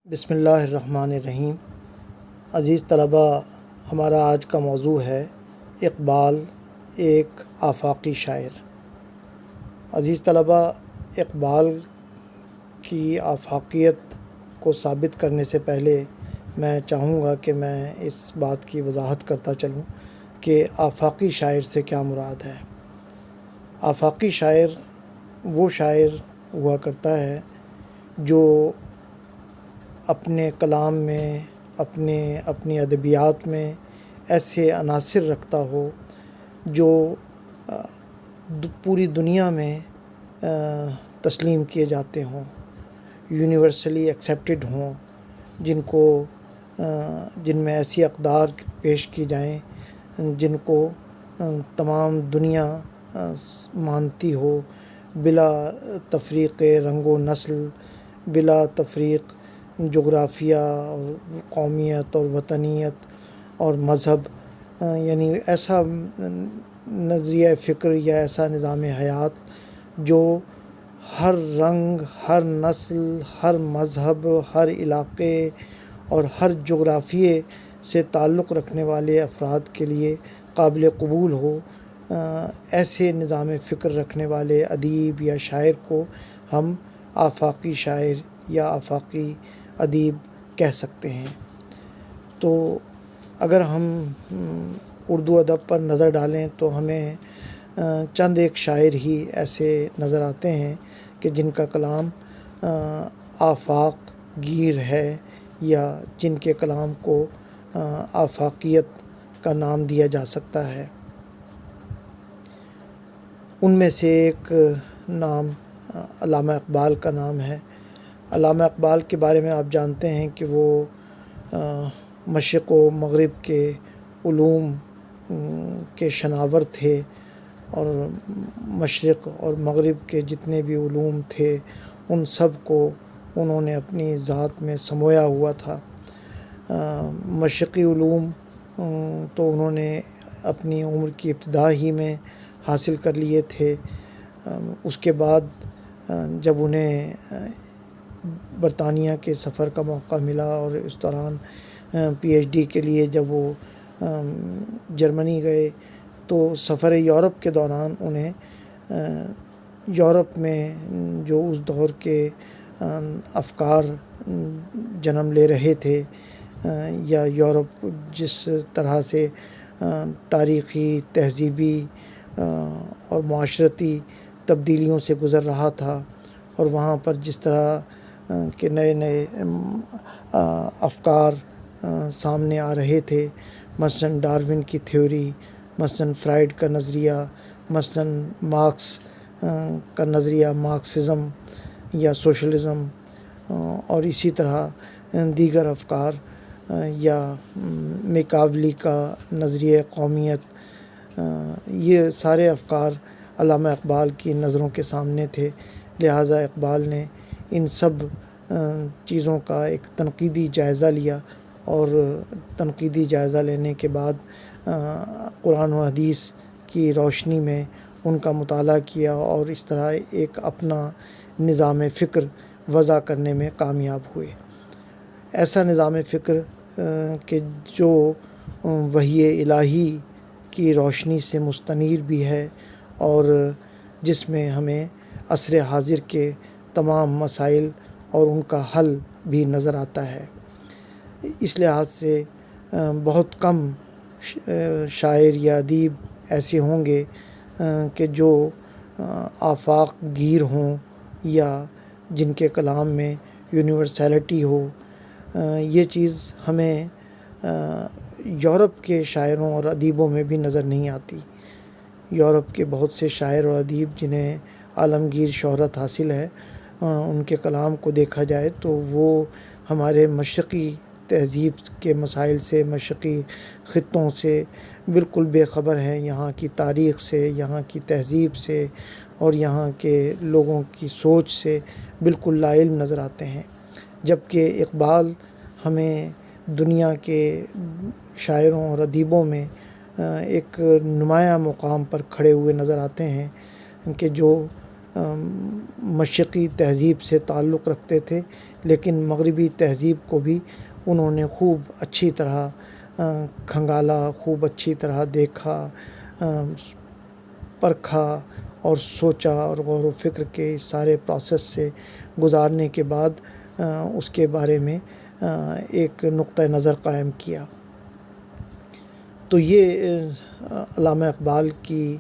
بسم اللہ الرحمن الرحیم۔ عزیز طلبہ، ہمارا آج کا موضوع ہے اقبال ایک آفاقی شاعر۔ عزیز طلبہ، اقبال کی آفاقیت کو ثابت کرنے سے پہلے میں چاہوں گا کہ میں اس بات کی وضاحت کرتا چلوں کہ آفاقی شاعر سے کیا مراد ہے۔ آفاقی شاعر وہ شاعر ہوا کرتا ہے جو اپنے کلام میں اپنی ادبیات میں ایسے عناصر رکھتا ہو جو پوری دنیا میں تسلیم کیے جاتے ہوں، یونیورسلی ایکسیپٹڈ ہوں، جن میں ایسی اقدار پیش کی جائیں جن کو تمام دنیا مانتی ہو، بلا تفریق رنگ و نسل، بلا تفریق جغرافیہ اور قومیت اور وطنیت اور مذہب، یعنی ایسا نظریہ فکر یا ایسا نظام حیات جو ہر رنگ، ہر نسل، ہر مذہب، ہر علاقے اور ہر جغرافیے سے تعلق رکھنے والے افراد کے لیے قابل قبول ہو۔ ایسے نظام فکر رکھنے والے ادیب یا شاعر کو ہم آفاقی شاعر یا آفاقی ادیب کہہ سکتے ہیں۔ تو اگر ہم اردو ادب پر نظر ڈالیں تو ہمیں چند ایک شاعر ہی ایسے نظر آتے ہیں کہ جن کا کلام آفاق گیر ہے یا جن کے کلام کو آفاقیت کا نام دیا جا سکتا ہے۔ ان میں سے ایک نام علامہ اقبال کا نام ہے۔ علامہ اقبال کے بارے میں آپ جانتے ہیں کہ وہ مشرق و مغرب کے علوم کے شناور تھے، اور مشرق اور مغرب کے جتنے بھی علوم تھے ان سب کو انہوں نے اپنی ذات میں سمویا ہوا تھا۔ مشرقی علوم تو انہوں نے اپنی عمر کی ابتدا ہی میں حاصل کر لیے تھے۔ اس کے بعد جب انہیں برطانیہ کے سفر کا موقع ملا اور اس دوران پی ایچ ڈی کے لیے جب وہ جرمنی گئے تو سفر یورپ کے دوران انہیں یورپ میں جو اس دور کے افکار جنم لے رہے تھے، یا یورپ جس طرح سے تاریخی، تہذیبی اور معاشرتی تبدیلیوں سے گزر رہا تھا، اور وہاں پر جس طرح کہ نئے نئے افکار سامنے آ رہے تھے، مثلاً ڈارون کی تھیوری، مثلاً فرائیڈ کا نظریہ، مثلاً مارکس کا نظریہ، مارکسزم یا سوشلزم، اور اسی طرح دیگر افکار، یا میکاولی کا نظریہ قومیت، یہ سارے افکار علامہ اقبال کی نظروں کے سامنے تھے۔ لہٰذا اقبال نے ان سب چیزوں کا ایک تنقیدی جائزہ لیا، اور تنقیدی جائزہ لینے کے بعد قرآن و حدیث کی روشنی میں ان کا مطالعہ کیا، اور اس طرح ایک اپنا نظام فکر وضع کرنے میں کامیاب ہوئے۔ ایسا نظام فکر کہ جو وحی الہی کی روشنی سے مستنیر بھی ہے، اور جس میں ہمیں عصر حاضر کے تمام مسائل اور ان کا حل بھی نظر آتا ہے۔ اس لحاظ سے بہت کم شاعر یا ادیب ایسے ہوں گے کہ جو آفاق گیر ہوں یا جن کے کلام میں یونیورسیلٹی ہو۔ یہ چیز ہمیں یورپ کے شاعروں اور ادیبوں میں بھی نظر نہیں آتی۔ یورپ کے بہت سے شاعر اور ادیب جنہیں عالمگیر شہرت حاصل ہے، ان کے کلام کو دیکھا جائے تو وہ ہمارے مشرقی تہذیب کے مسائل سے، مشرقی خطوں سے بالکل بے خبر ہیں، یہاں کی تاریخ سے، یہاں کی تہذیب سے اور یہاں کے لوگوں کی سوچ سے بالکل لا علم نظر آتے ہیں۔ جبکہ اقبال ہمیں دنیا کے شاعروں اور ادیبوں میں ایک نمایاں مقام پر کھڑے ہوئے نظر آتے ہیں کہ جو مشرقی تہذیب سے تعلق رکھتے تھے، لیکن مغربی تہذیب کو بھی انہوں نے خوب اچھی طرح کھنگالا، خوب اچھی طرح دیکھا، پرکھا اور سوچا اور غور و فکر کے اس سارے پروسیس سے گزارنے کے بعد اس کے بارے میں ایک نقطہ نظر قائم کیا۔ تو یہ علامہ اقبال کی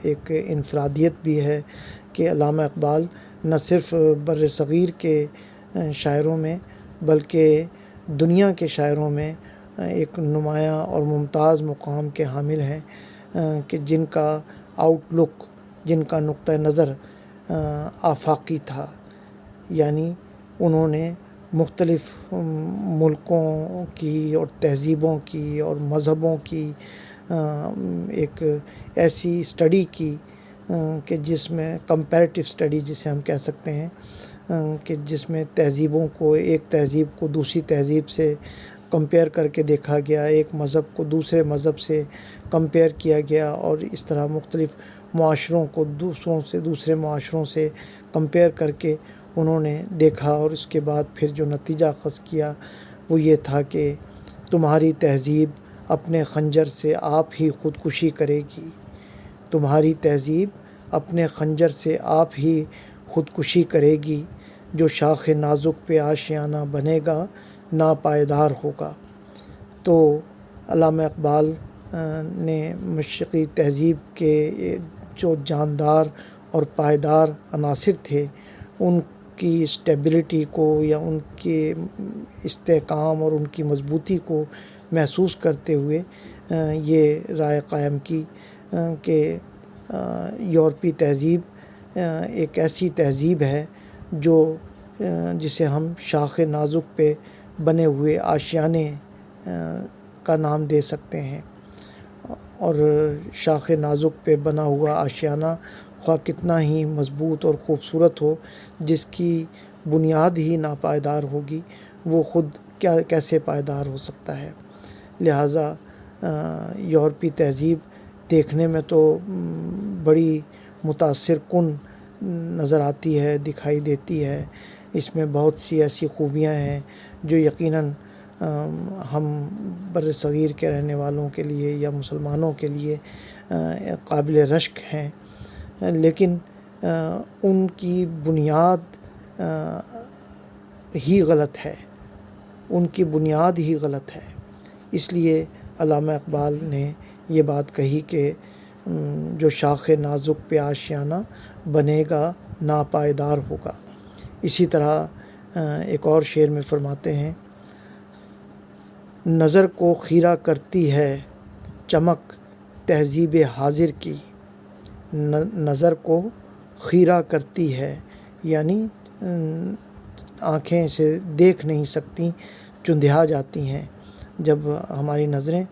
ایک انفرادیت بھی ہے کہ علامہ اقبال نہ صرف بر صغیر کے شاعروں میں بلکہ دنیا کے شاعروں میں ایک نمایاں اور ممتاز مقام کے حامل ہیں کہ جن کا آؤٹ لک، جن کا نقطہ نظر آفاقی تھا، یعنی انہوں نے مختلف ملکوں کی اور تہذیبوں کی اور مذہبوں کی ایک ایسی اسٹڈی کی کہ جس میں کمپیریٹیو اسٹڈی جسے ہم کہہ سکتے ہیں کہ جس میں تہذیبوں کو، ایک تہذیب کو دوسری تہذیب سے کمپیئر کر کے دیکھا گیا، ایک مذہب کو دوسرے مذہب سے کمپیئر کیا گیا، اور اس طرح مختلف معاشروں کو دوسرے معاشروں سے کمپیئر کر کے انہوں نے دیکھا، اور اس کے بعد پھر جو نتیجہ اخذ کیا وہ یہ تھا کہ تمہاری تہذیب اپنے خنجر سے آپ ہی خودکشی کرے گی، تمہاری تہذیب اپنے خنجر سے آپ ہی خودکشی کرے گی، جو شاخ نازک پہ آشیانہ بنے گا ناپائیدار ہوگا۔ تو علامہ اقبال نے مشرقی تہذیب کے جو جاندار اور پائیدار عناصر تھے ان کی اسٹیبلٹی کو یا ان کے استحکام اور ان کی مضبوطی کو محسوس کرتے ہوئے یہ رائے قائم کی کہ یورپی تہذیب ایک ایسی تہذیب ہے جسے ہم شاخ نازک پہ بنے ہوئے آشیانے کا نام دے سکتے ہیں، اور شاخ نازک پہ بنا ہوا آشیانہ خواہ کتنا ہی مضبوط اور خوبصورت ہو، جس کی بنیاد ہی ناپائیدار ہوگی وہ خود کیسے پائیدار ہو سکتا ہے۔ لہٰذا یورپی تہذیب دیکھنے میں تو بڑی متاثر کن نظر آتی ہے، دکھائی دیتی ہے، اس میں بہت سی ایسی خوبیاں ہیں جو یقیناً ہم بر صغیر کے رہنے والوں کے لیے یا مسلمانوں کے لیے قابل رشک ہیں، لیکن ان کی بنیاد ہی غلط ہے، ان کی بنیاد ہی غلط ہے۔ اس لیے علامہ اقبال نے یہ بات کہی کہ جو شاخ نازک پہ آشیانہ بنے گا ناپائیدار ہوگا۔ اسی طرح ایک اور شعر میں فرماتے ہیں، نظر کو خیرہ کرتی ہے چمک تہذیب حاضر کی، نظر کو خیرہ کرتی ہے یعنی آنکھیں اسے دیکھ نہیں سکتی، چندھیا جاتی ہیں۔ جب ہماری نظریں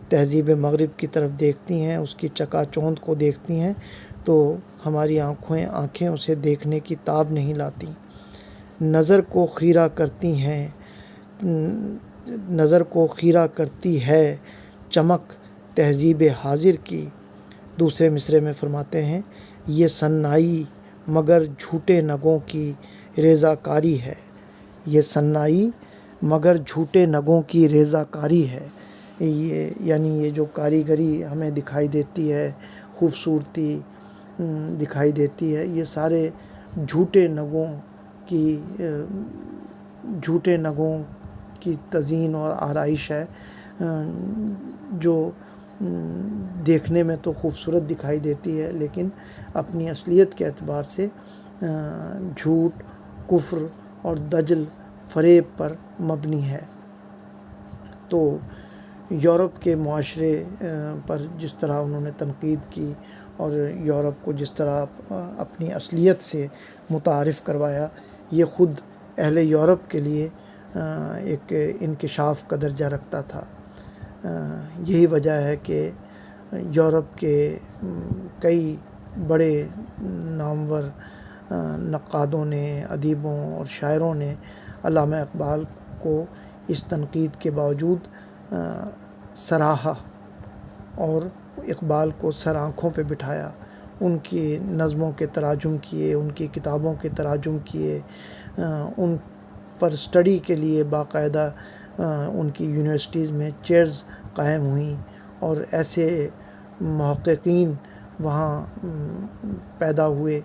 تہذیب مغرب کی طرف دیکھتی ہیں، اس کی چکا چوند کو دیکھتی ہیں، تو ہماری آنکھیں اسے دیکھنے کی تاب نہیں لاتی۔ نظر کو خیرہ کرتی ہیں، نظر کو خیرہ کرتی ہے چمک تہذیب حاضر کی۔ دوسرے مصرعے میں فرماتے ہیں، یہ صنائی مگر جھوٹے نگوں کی ریزہ کاری ہے، یہ صنائی مگر جھوٹے نگوں کی ریزہ کاری ہے۔ یعنی یہ جو کاریگری ہمیں دکھائی دیتی ہے، خوبصورتی دکھائی دیتی ہے، یہ سارے جھوٹے نگوں کی تزئین اور آرائش ہے، جو دیکھنے میں تو خوبصورت دکھائی دیتی ہے لیکن اپنی اصلیت کے اعتبار سے جھوٹ، کفر اور دجل، فریب پر مبنی ہے۔ تو یورپ کے معاشرے پر جس طرح انہوں نے تنقید کی اور یورپ کو جس طرح اپنی اصلیت سے متعارف کروایا، یہ خود اہل یورپ کے لیے ایک انکشاف کا درجہ رکھتا تھا۔ یہی وجہ ہے کہ یورپ کے کئی بڑے نامور نقادوں نے، ادیبوں اور شاعروں نے علامہ اقبال کو اس تنقید کے باوجود سراہا اور اقبال کو سر آنکھوں پہ بٹھایا، ان کی نظموں کے تراجم کیے، ان کی کتابوں کے تراجم کیے، ان پر اسٹڈی کے لیے باقاعدہ ان کی یونیورسٹیز میں چیئرز قائم ہوئیں اور ایسے محققین وہاں پیدا ہوئے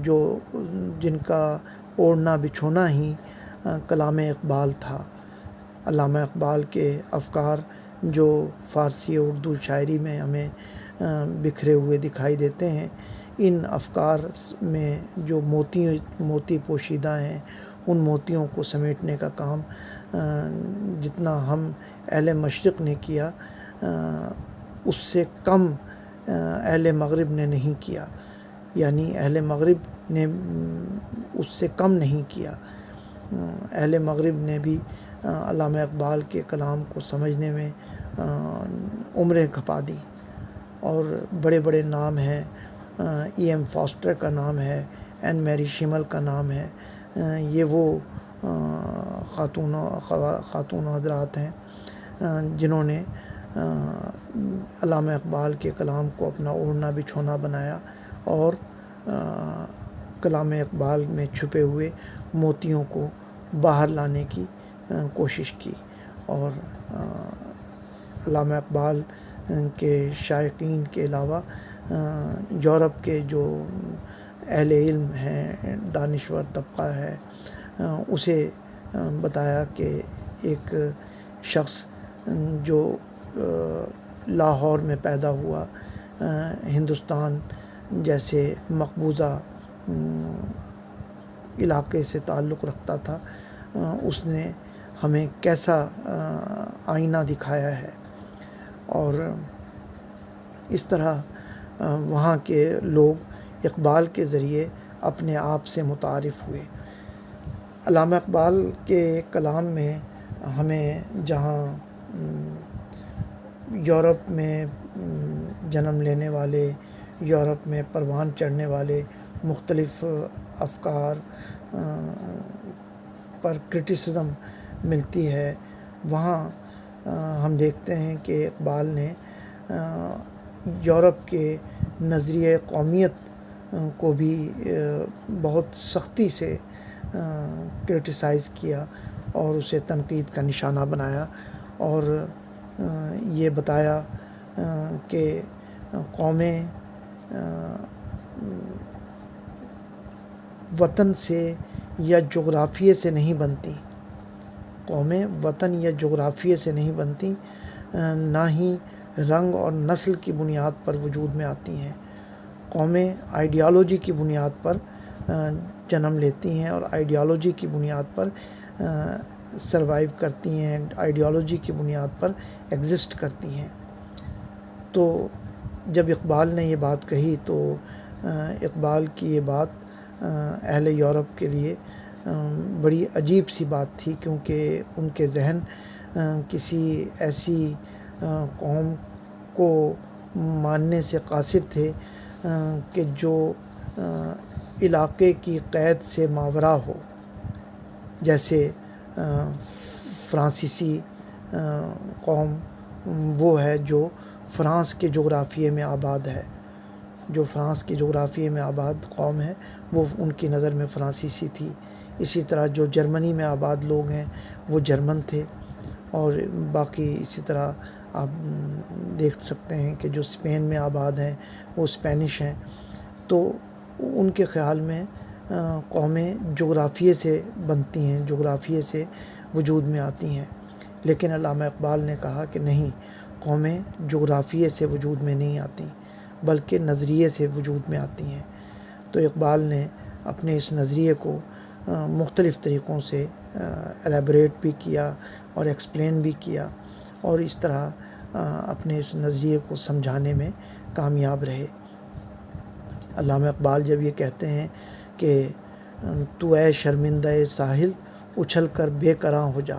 جو جن کا اوڑھنا بچھونا ہی کلام اقبال تھا۔ علامہ اقبال کے افکار جو فارسی اور اردو شاعری میں ہمیں بکھرے ہوئے دکھائی دیتے ہیں، ان افکار میں جو موتی پوشیدہ ہیں، ان موتیوں کو سمیٹنے کا کام جتنا ہم اہل مشرق نے کیا اس سے کم اہل مغرب نے نہیں کیا، یعنی اہل مغرب نے اس سے کم نہیں کیا۔ اہل مغرب نے بھی علامہ اقبال کے کلام کو سمجھنے میں عمریں کھپا دی، اور بڑے بڑے نام ہیں، ای ایم فاسٹر کا نام ہے، این میری شیمل کا نام ہے، یہ وہ خاتون حضرات ہیں جنہوں نے علامہ اقبال کے کلام کو اپنا اوڑھنا بچھونا بنایا اور کلام اقبال میں چھپے ہوئے موتیوں کو باہر لانے کی کوشش کی۔ اور علامہ اقبال کے شائقین کے علاوہ یورپ کے جو اہل علم ہیں، دانشور طبقہ ہے، اسے بتایا کہ ایک شخص جو لاہور میں پیدا ہوا، ہندوستان جیسے مقبوضہ علاقے سے تعلق رکھتا تھا، اس نے ہمیں کیسا آئینہ دکھایا ہے، اور اس طرح وہاں کے لوگ اقبال کے ذریعے اپنے آپ سے متعارف ہوئے۔ علامہ اقبال کے کلام میں ہمیں جہاں یورپ میں جنم لینے والے، یورپ میں پروان چڑھنے والے مختلف افکار پر کرٹیسزم ملتی ہے، وہاں ہم دیکھتے ہیں کہ اقبال نے یورپ کے نظریہ قومیت کو بھی بہت سختی سے کرٹیسائز کیا اور اسے تنقید کا نشانہ بنایا، اور یہ بتایا کہ قومیں وطن سے یا جغرافیے سے نہیں بنتی، قومیں وطن یا جغرافیے سے نہیں بنتی، نہ ہی رنگ اور نسل کی بنیاد پر وجود میں آتی ہیں۔ قومیں آئیڈیالوجی کی بنیاد پر جنم لیتی ہیں اور آئیڈیالوجی کی بنیاد پر سروائیو کرتی ہیں، آئیڈیالوجی کی بنیاد پر ایگزسٹ کرتی ہیں۔ تو جب اقبال نے یہ بات کہی تو اقبال کی یہ بات اہل یورپ کے لیے بڑی عجیب سی بات تھی، کیونکہ ان کے ذہن کسی ایسی قوم کو ماننے سے قاصر تھے کہ جو علاقے کی قید سے ماورا ہو، جیسے فرانسیسی قوم وہ ہے جو فرانس کے جغرافیے میں آباد ہے، جو فرانس کے جغرافیے میں آباد قوم ہے وہ ان کی نظر میں فرانسیسی تھی۔ اسی طرح جو جرمنی میں آباد لوگ ہیں وہ جرمن تھے، اور باقی اسی طرح آپ دیکھ سکتے ہیں کہ جو اسپین میں آباد ہیں وہ اسپینش ہیں۔ تو ان کے خیال میں قومیں جغرافیے سے بنتی ہیں، جغرافیے سے وجود میں آتی ہیں، لیکن علامہ اقبال نے کہا کہ نہیں، قومیں جغرافیے سے وجود میں نہیں آتی بلکہ نظریے سے وجود میں آتی ہیں۔ تو اقبال نے اپنے اس نظریے کو مختلف طریقوں سے ایلیبریٹ بھی کیا اور ایکسپلین بھی کیا، اور اس طرح اپنے اس نظریے کو سمجھانے میں کامیاب رہے۔ علامہ اقبال جب یہ کہتے ہیں کہ تو اے شرمندہ ساحل اچھل کر بے کراں ہو جا،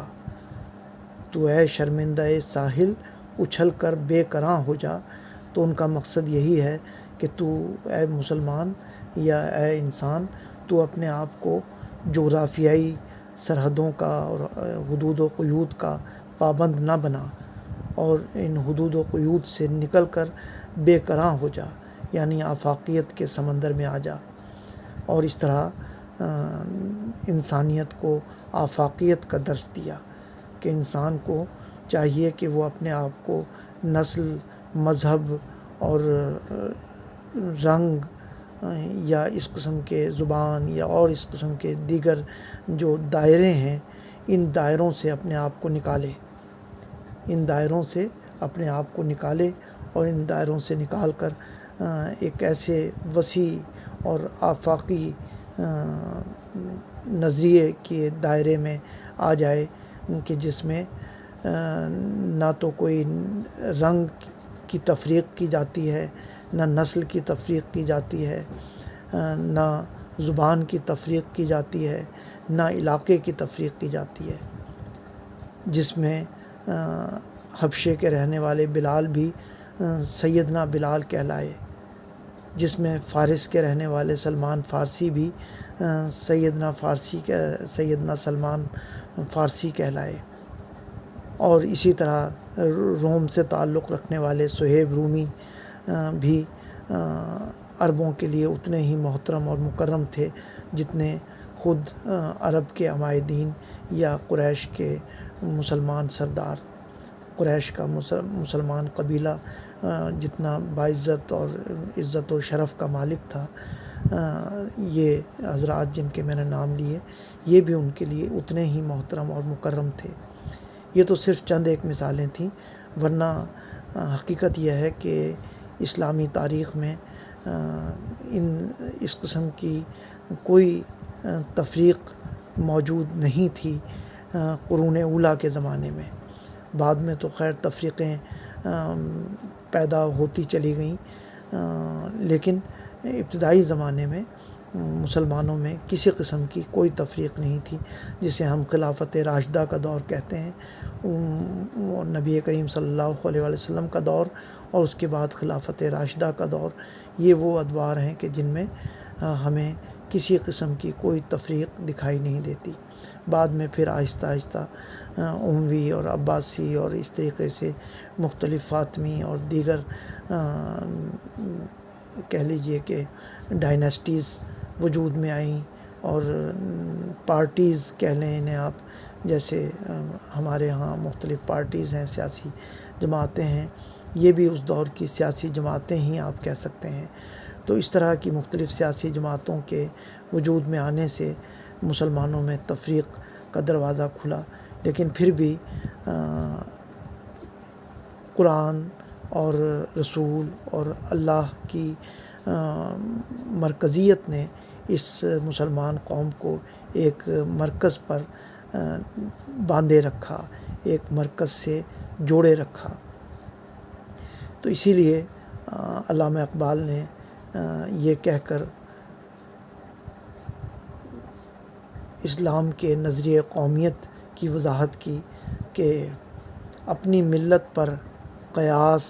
تو اے شرمندہ ساحل اچھل کر بے کراں ہو جا، تو ان کا مقصد یہی ہے کہ تو اے مسلمان یا اے انسان، تو اپنے آپ کو جغرافیائی سرحدوں کا اور حدود و قیود کا پابند نہ بنا، اور ان حدود و قیود سے نکل کر بے کراں ہو جا، یعنی آفاقیت کے سمندر میں آ جا، اور اس طرح انسانیت کو آفاقیت کا درس دیا کہ انسان کو چاہیے کہ وہ اپنے آپ کو نسل، مذہب اور رنگ یا اس قسم کے زبان یا اور اس قسم کے دیگر جو دائرے ہیں، ان دائروں سے اپنے آپ کو نکالے، ان دائروں سے اپنے آپ کو نکالے اور ان دائروں سے نکال کر ایک ایسے وسیع اور آفاقی نظریے کے دائرے میں آ جائے کہ جس میں نہ تو کوئی رنگ کی تفریق کی جاتی ہے، نہ نسل کی تفریق کی جاتی ہے، نہ زبان کی تفریق کی جاتی ہے، نہ علاقے کی تفریق کی جاتی ہے، جس میں حبشے کے رہنے والے بلال بھی سیدنا بلال کہلائے، جس میں فارس کے رہنے والے سلمان فارسی بھی سیدنا سلمان فارسی کہلائے، اور اسی طرح روم سے تعلق رکھنے والے صہیب رومی بھی عربوں کے لیے اتنے ہی محترم اور مکرم تھے جتنے خود عرب کے عمائدین یا قریش کے مسلمان سردار، قریش کا مسلمان قبیلہ جتنا باعزت اور عزت و شرف کا مالک تھا، یہ حضرات جن کے میں نے نام لیے، یہ بھی ان کے لیے اتنے ہی محترم اور مکرم تھے۔ یہ تو صرف چند ایک مثالیں تھیں، ورنہ حقیقت یہ ہے کہ اسلامی تاریخ میں اس قسم کی کوئی تفریق موجود نہیں تھی قرون اولیٰ کے زمانے میں۔ بعد میں تو خیر تفریقیں پیدا ہوتی چلی گئیں، لیکن ابتدائی زمانے میں مسلمانوں میں کسی قسم کی کوئی تفریق نہیں تھی، جسے ہم خلافت راشدہ کا دور کہتے ہیں، نبی کریم صلی اللہ علیہ وسلم کا دور اور اس کے بعد خلافت راشدہ کا دور۔ یہ وہ ادوار ہیں کہ جن میں ہمیں کسی قسم کی کوئی تفریق دکھائی نہیں دیتی۔ بعد میں پھر آہستہ آہستہ اموی اور عباسی اور اس طریقے سے مختلف فاطمی اور دیگر کہہ لیجئے کہ ڈائنیسٹیز وجود میں آئیں، اور پارٹیز کہہ لیں انہیں آپ، جیسے ہمارے ہاں مختلف پارٹیز ہیں، سیاسی جماعتیں ہیں، یہ بھی اس دور کی سیاسی جماعتیں ہی آپ کہہ سکتے ہیں۔ تو اس طرح کی مختلف سیاسی جماعتوں کے وجود میں آنے سے مسلمانوں میں تفریق کا دروازہ کھلا، لیکن پھر بھی قرآن اور رسول اور اللہ کی مرکزیت نے اس مسلمان قوم کو ایک مرکز پر باندھے رکھا، ایک مرکز سے جوڑے رکھا۔ تو اسی لیے علامہ اقبال نے یہ کہہ کر اسلام کے نظریہ قومیت کی وضاحت کی کہ اپنی ملت پر قیاس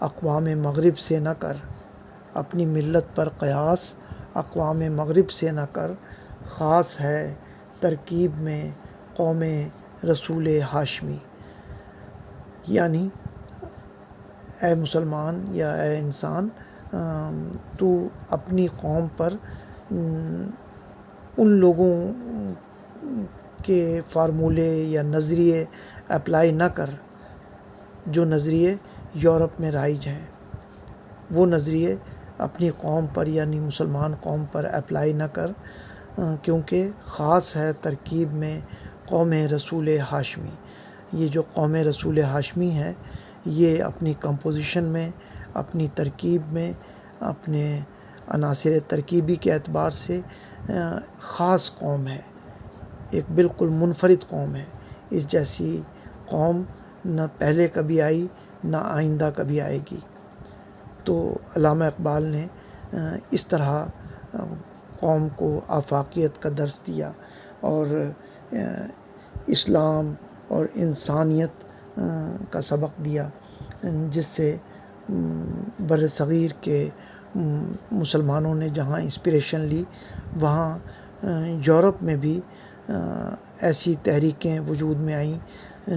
اقوام مغرب سے نہ کر، اپنی ملت پر قیاس اقوام مغرب سے نہ کر، خاص ہے ترکیب میں قوم رسول ہاشمی۔ یعنی اے مسلمان یا اے انسان، تو اپنی قوم پر ان لوگوں کے فارمولے یا نظریے اپلائی نہ کر جو نظریے یورپ میں رائج ہیں، وہ نظریے اپنی قوم پر یعنی مسلمان قوم پر اپلائی نہ کر، کیونکہ خاص ہے ترکیب میں قوم رسول ہاشمی۔ یہ جو قوم رسول ہاشمی ہے، یہ اپنی کمپوزیشن میں، اپنی ترکیب میں، اپنے عناصر ترکیبی کے اعتبار سے خاص قوم ہے، ایک بالکل منفرد قوم ہے۔ اس جیسی قوم نہ پہلے کبھی آئی، نہ آئندہ کبھی آئے گی۔ تو علامہ اقبال نے اس طرح قوم کو آفاقیت کا درس دیا اور اسلام اور انسانیت کا سبق دیا، جس سے بر صغیر کے مسلمانوں نے جہاں انسپریشن لی، وہاں یورپ میں بھی ایسی تحریکیں وجود میں آئیں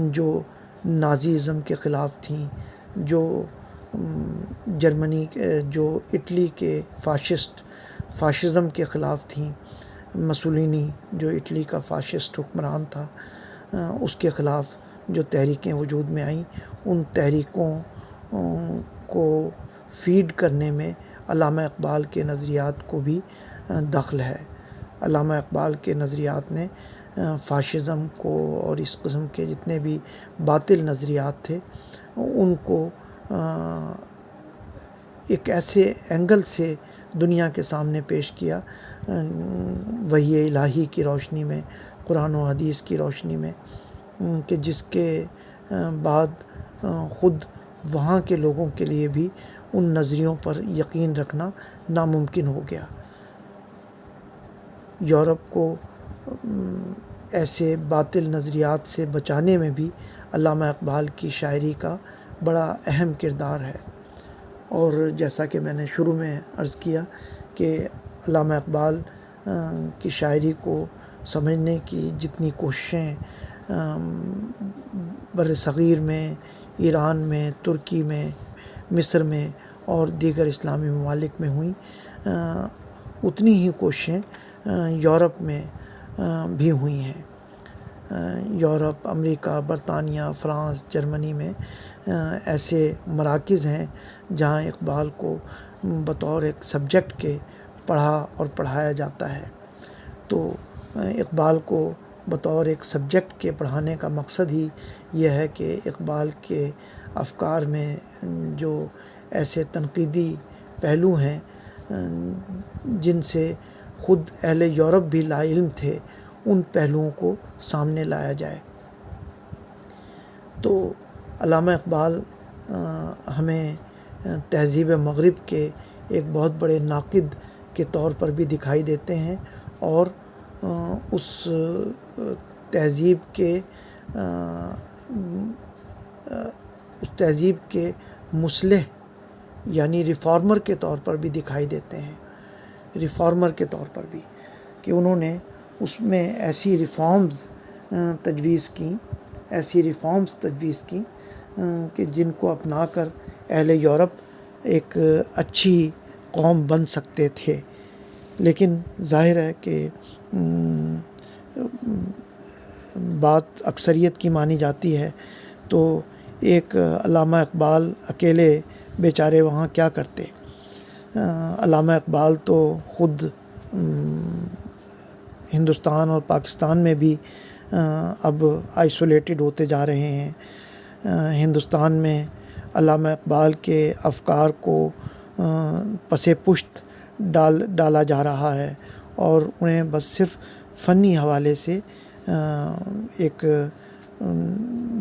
جو نازیزم کے خلاف تھیں، جو جرمنی جو اٹلی کے فاشزم کے خلاف تھیں، مسولینی جو اٹلی کا فاشسٹ حکمران تھا اس کے خلاف جو تحریکیں وجود میں آئیں، ان تحریکوں کو فیڈ کرنے میں علامہ اقبال کے نظریات کو بھی دخل ہے۔ علامہ اقبال کے نظریات نے فاشزم کو اور اس قسم کے جتنے بھی باطل نظریات تھے ان کو ایک ایسے اینگل سے دنیا کے سامنے پیش کیا، وحی الہی کی روشنی میں، قرآن و حدیث کی روشنی میں، کہ جس کے بعد خود وہاں کے لوگوں کے لیے بھی ان نظریوں پر یقین رکھنا ناممکن ہو گیا۔ یورپ کو ایسے باطل نظریات سے بچانے میں بھی علامہ اقبال کی شاعری کا بڑا اہم کردار ہے۔ اور جیسا کہ میں نے شروع میں عرض کیا کہ علامہ اقبال کی شاعری کو سمجھنے کی جتنی کوششیں بر صغیر میں، ایران میں، ترکی میں، مصر میں اور دیگر اسلامی ممالک میں ہوئیں، اتنی ہی کوششیں یورپ میں بھی ہوئی ہیں۔ یورپ، امریکہ، برطانیہ، فرانس، جرمنی میں ایسے مراکز ہیں جہاں اقبال کو بطور ایک سبجیکٹ کے پڑھا اور پڑھایا جاتا ہے۔ تو اقبال کو بطور ایک سبجیکٹ کے پڑھانے کا مقصد ہی یہ ہے کہ اقبال کے افکار میں جو ایسے تنقیدی پہلو ہیں جن سے خود اہل یورپ بھی لا علم تھے، ان پہلوؤں کو سامنے لایا جائے۔ تو علامہ اقبال ہمیں تہذیب مغرب کے ایک بہت بڑے ناقد کے طور پر بھی دکھائی دیتے ہیں، اور اس تہذیب کے مصلح یعنی ریفارمر کے طور پر بھی دکھائی دیتے ہیں۔ ریفارمر کے طور پر بھی کہ انہوں نے اس میں ایسی ریفارمز تجویز کیں کہ جن کو اپنا کر اہل یورپ ایک اچھی قوم بن سکتے تھے۔ لیکن ظاہر ہے کہ بات اکثریت کی مانی جاتی ہے، تو ایک علامہ اقبال اکیلے بیچارے وہاں کیا کرتے۔ علامہ اقبال تو خود ہندوستان اور پاکستان میں بھی اب آئسولیٹڈ ہوتے جا رہے ہیں۔ ہندوستان میں علامہ اقبال کے افکار کو پس پشت ڈالا جا رہا ہے، اور انہیں بس صرف فنی حوالے سے ایک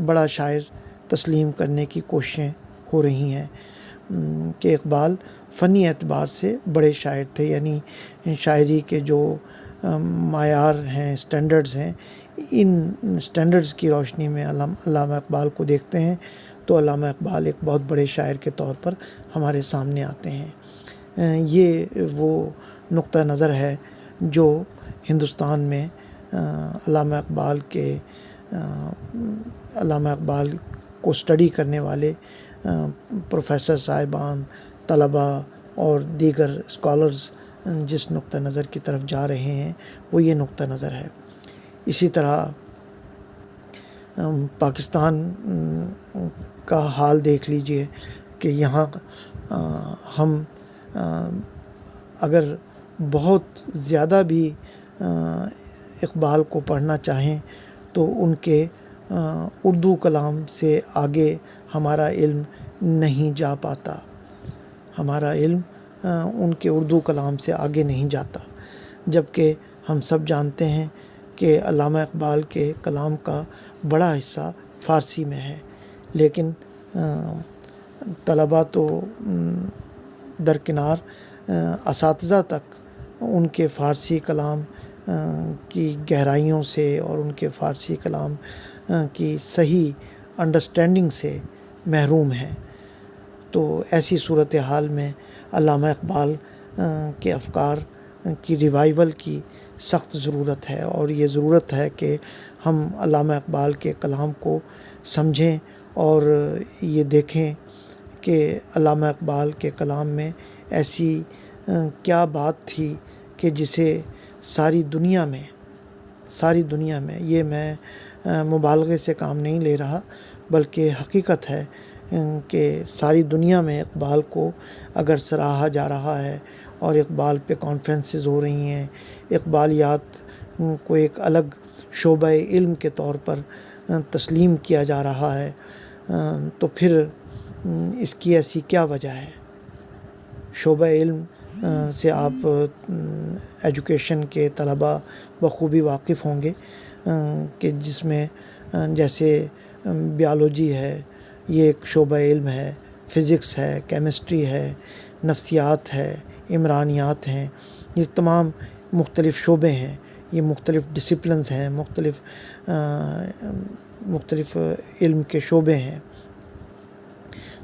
بڑا شاعر تسلیم کرنے کی کوششیں ہو رہی ہیں کہ اقبال فنی اعتبار سے بڑے شاعر تھے، یعنی شاعری کے جو معیار ہیں، سٹینڈرڈز ہیں، ان سٹینڈرڈز کی روشنی میں علامہ اقبال کو دیکھتے ہیں تو علامہ اقبال ایک بہت بڑے شاعر کے طور پر ہمارے سامنے آتے ہیں۔ یہ وہ نقطہ نظر ہے جو ہندوستان میں علامہ اقبال کو اسٹڈی کرنے والے پروفیسر صاحبان، طلباء اور دیگر اسکالرز جس نقطہ نظر کی طرف جا رہے ہیں وہ یہ نقطہ نظر ہے۔ اسی طرح پاکستان کا حال دیکھ لیجئے کہ یہاں ہم اگر بہت زیادہ بھی اقبال کو پڑھنا چاہیں تو ان کے اردو کلام سے آگے ہمارا علم نہیں جا پاتا، ہمارا علم ان کے اردو کلام سے آگے نہیں جاتا، جبکہ ہم سب جانتے ہیں کہ علامہ اقبال کے کلام کا بڑا حصہ فارسی میں ہے، لیکن طلباء تو درکنار، اساتذہ تک ان کے فارسی کلام کی گہرائیوں سے اور ان کے فارسی کلام کی صحیح انڈرسٹینڈنگ سے محروم ہیں۔ تو ایسی صورتحال میں علامہ اقبال کے افکار کی ریوائول کی سخت ضرورت ہے، اور یہ ضرورت ہے کہ ہم علامہ اقبال کے کلام کو سمجھیں اور یہ دیکھیں کہ علامہ اقبال کے کلام میں ایسی کیا بات تھی کہ جسے ساری دنیا میں یہ میں مبالغے سے کام نہیں لے رہا، بلکہ حقیقت ہے کہ ساری دنیا میں اقبال کو اگر سراہا جا رہا ہے اور اقبال پہ کانفرنسز ہو رہی ہیں، اقبالیات کو ایک الگ شعبہ علم کے طور پر تسلیم کیا جا رہا ہے، تو پھر اس کی ایسی کیا وجہ ہے؟ شعبہ علم سے آپ ایجوکیشن کے طلباء بخوبی واقف ہوں گے کہ جس میں جیسے بیالوجی ہے، یہ ایک شعبہ علم ہے، فزکس ہے، کیمسٹری ہے، نفسیات ہے، عمرانیات ہیں، یہ تمام مختلف شعبے ہیں، یہ مختلف ڈسپلنز ہیں، مختلف علم کے شعبے ہیں۔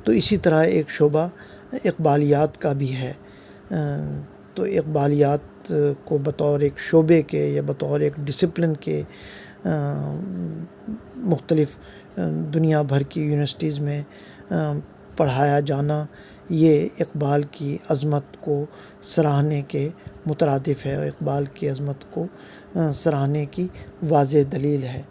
تو اسی طرح ایک شعبہ اقبالیات کا بھی ہے، تو اقبالیات کو بطور ایک شعبے کے یا بطور ایک ڈسپلن کے مختلف دنیا بھر کی یونیورسٹیز میں پڑھایا جانا، یہ اقبال کی عظمت کو سراہنے کے مترادف ہے، اور اقبال کی عظمت کو سراہنے کی واضح دلیل ہے۔